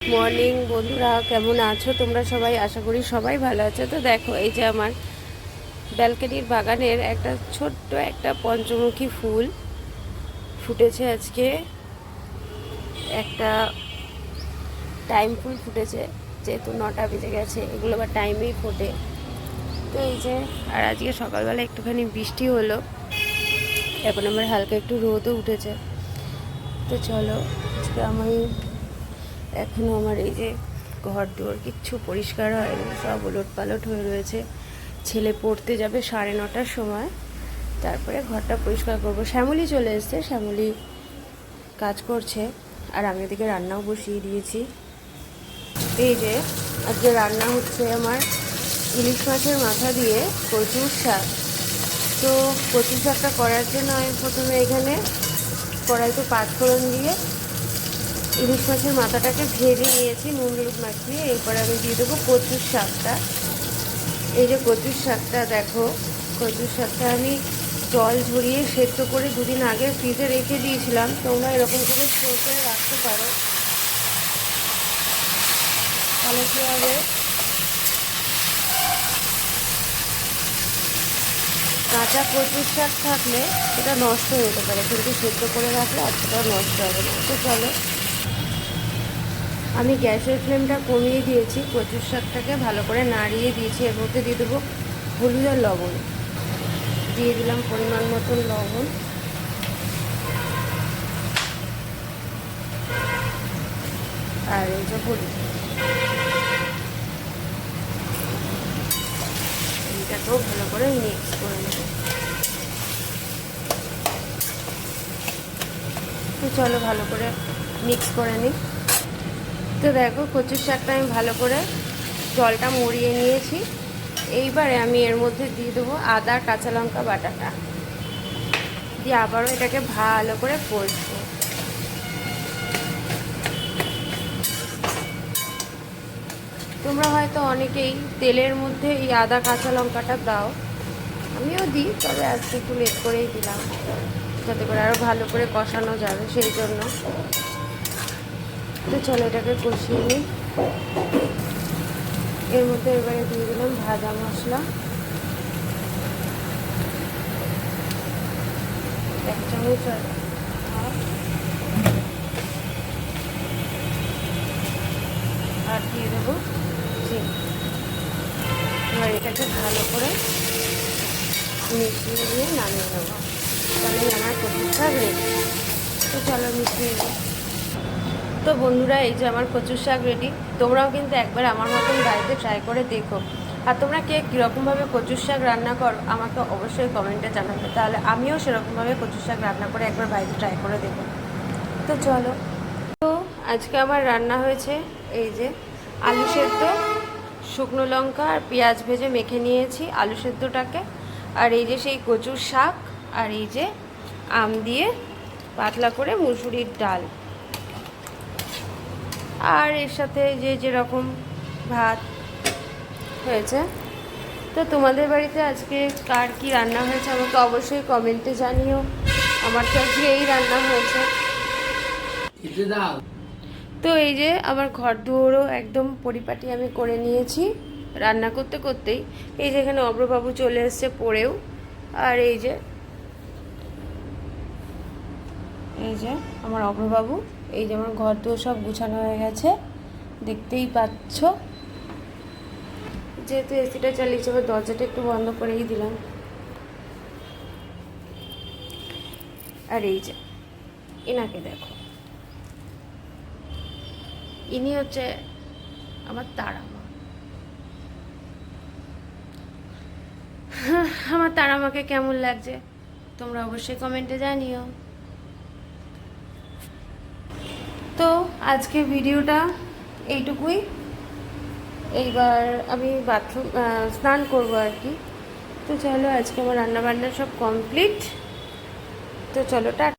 Morning বন্ধুরা, কেমন আছো তোমরা সবাই? আশা করি সবাই ভালো আছো। তো দেখো, এই যে আমার ব্যালকনির বাগানের একটা ছোট্ট একটা পঞ্চমুখী ফুল ফুটেছে আজকে। একটা টাইম ফুল ফুটেছে, যেহেতু 9টা বেজে গেছে, এগুলো আবার টাইমেই ফোটে। তো এই যে, আর আজকে সকালবেলা একটুখানি বৃষ্টি হলো, এখন আমার হালকা একটু রোদও উঠেছে। তো চলো, আজকে আমি এখনও আমার এই যে ঘর দুয়ার কিচ্ছু পরিষ্কার হয়নি, সব ওলটপালট হয়ে রয়েছে। ছেলে পড়তে যাবে 9:30টার সময়, তারপরে ঘরটা পরিষ্কার করবো। শ্যামলী চলে এসছে, শ্যামলী কাজ করছে, আর আমি ওদিকে রান্নাও বসিয়ে দিয়েছি। এই যে আজকে রান্না হচ্ছে আমার ইলিশ মাছের মাথা দিয়ে কচুর শাক। তো কচুর শাকটা করার জন্য আমি প্রথমে এখানে কড়াইতে পাঁচফোড়ন দিয়ে ইলিশ মাছের মাথাটাকে ভেজে নিয়েছি নুন হলুদ মাখিয়ে। এরপরে আমি দিয়ে দেবো কচুর শাকটা। এই যে কচুর শাকটা দেখো, কচুর শাকটা আমি জল ঝরিয়ে সেদ্ধ করে দুদিন আগে ফ্রিজে রেখে দিয়েছিলাম। তোমরা এরকম করে স্টোর করে রাখতে পারো, তাহলে কী হবে, কাঁচা কচুর শাক থাকলে সেটা নষ্ট হয়ে যেতে পারে, কিন্তু সেদ্ধ করে রাখলে অতটাও নষ্ট হবে না। তো চলো, আমি গ্যাসের ফ্লেমটা কমিয়ে দিয়েছি, কচুর শাকটাকে ভালো করে নাড়িয়ে দিয়েছি। এর মধ্যে দিয়ে দেবো হলুদ আর লবণ, দিয়ে দিলাম পরিমাণ মতন লবণ। আর এই যে হলুদ, এইটাকেও ভালো করে মিক্স করে নেব। তো চলো ভালো করে মিক্স করে নিই। তো দেখো, কচুর শাকটা আমি ভালো করে জলটা মরিয়ে নিয়েছি। এইবারে আমি এর মধ্যে দিয়ে দেবো আদা কাঁচা লঙ্কা বাটাটা, দিয়ে আবারও এটাকে ভালো করে কষবো। তোমরা হয়তো অনেকেই তেলের মধ্যে এই আদা কাঁচা লঙ্কাটা দাও, আমিও দিই, তবে আজকে একটু লেট করেই দিলাম, যাতে করে আরও ভালো করে কষানো যাবে সেই জন্য। তো চলো এটাকে কষিয়ে নিই। এর মধ্যে এবারে দিয়ে দিলাম ভাজা মশলা, 1 চামচ আর দিয়ে দেবো চিনি। এবার এটাকে ভালো করে মিশিয়ে দিয়ে নামিয়ে নেবো, তাহলে আমার কচুর শাক রেডি। তো চলো মিশিয়ে নিই। তো বন্ধুরা, এই যে আমার কচুর শাক রেডি। তোমরাও কিন্তু একবার আমার মতন বাড়িতে ট্রাই করে দেখো। আর তোমরা কে কীরকমভাবে কচুর শাক রান্না করো আমাকে অবশ্যই কমেন্টে জানাবে, তাহলে আমিও সেরকমভাবে কচুর শাক রান্না করে একবার বাড়িতে ট্রাই করে দেখো। তো চলো, তো আজকে আমার রান্না হয়েছে এই যে আলু সেদ্ধ, শুকনো লঙ্কা আর পেঁয়াজ ভেজে মেখে নিয়েছি আলু সেদ্ধটাকে, আর এই যে সেই কচুর শাক, আর এই যে আম দিয়ে পাতলা করে মুসুরির ডাল, আর এর সাথে যে যেরকম ভাত হয়েছে। তো তোমাদের বাড়িতে আজকে কার কী রান্না হয়েছে আমাকে অবশ্যই কমেন্টে জানিও। আমার তো আজকে এই রান্না হয়েছে। তো এই যে আমার ঘর দুয়ারও একদম পরিপাটি আমি করে নিয়েছি রান্না করতে করতেই। এই যে এখানে অব্রবাবু চলে এসছে পড়েও, আর এই যে আমার অব্রবাবু, এই যে আমার ঘর দুয়ার সব গুছানো হয়ে গেছে, দেখতেই পাচ্ছ। যেহেতু এসিটা চালিয়েছে, এবার দরজাটা একটু বন্ধ করেই দিলাম। আর এই যে এনাকে দেখো, ইনি হচ্ছে আমার তারা মা। আমার তারা মাকে কেমন লাগছে তোমরা অবশ্যই কমেন্টে জানিও। তো আজকে ভিডিওটা এইটুকুই। এইবার আমি বাথরুম স্নান করবো আর কি। তো চলো, আজকে আমার রান্নাবান্না সব কমপ্লিট। তো চলো, টাটা।